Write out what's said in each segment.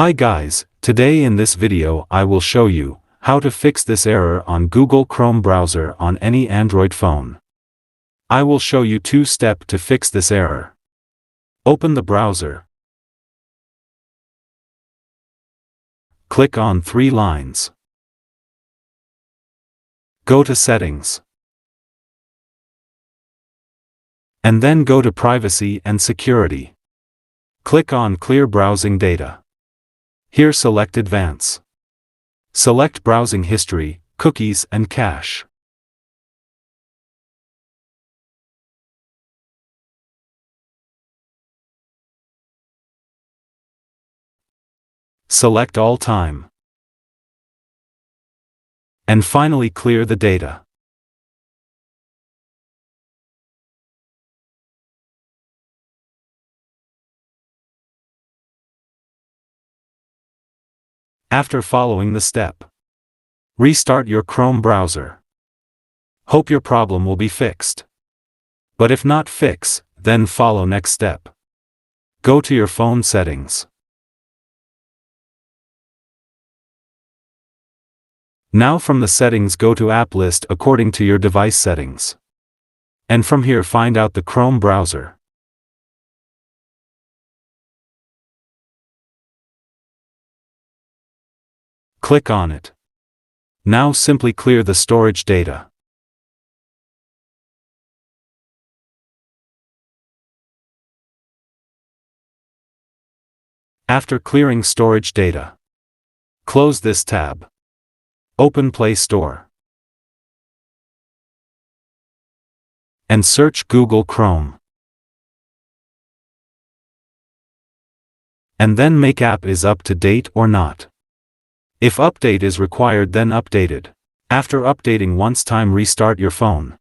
Hi guys, today in this video I will show you how to fix this error on Google Chrome browser on any Android phone. I will show you two-step to fix this error. Open the browser. Click on three lines. Go to Settings. And then go to Privacy and Security. Click on Clear Browsing Data. Here select Advance. Select Browsing History, Cookies and Cache. Select All Time. And finally clear the data. After following the step, restart your Chrome browser. Hope your problem will be fixed. But if not fix, then follow next step. Go to your phone settings. Now from the settings go to App List according to your device settings. And from here find out the Chrome browser. Click on it. Now simply clear the storage data. After clearing storage data, close this tab. Open Play Store. And search Google Chrome. And then make app is up to date or not. If update is required, then updated. After updating once time, restart your phone.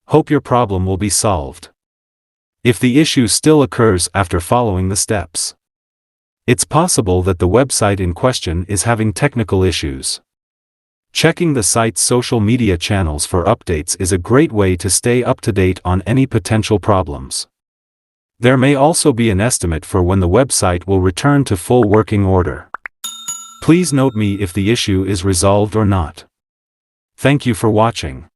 Hope your problem will be solved. If the issue still occurs after following the steps, it's possible that the website in question is having technical issues. Checking the site's social media channels for updates is a great way to stay up to date on any potential problems. There may also be an estimate for when the website will return to full working order. Please note me if the issue is resolved or not. Thank you for watching.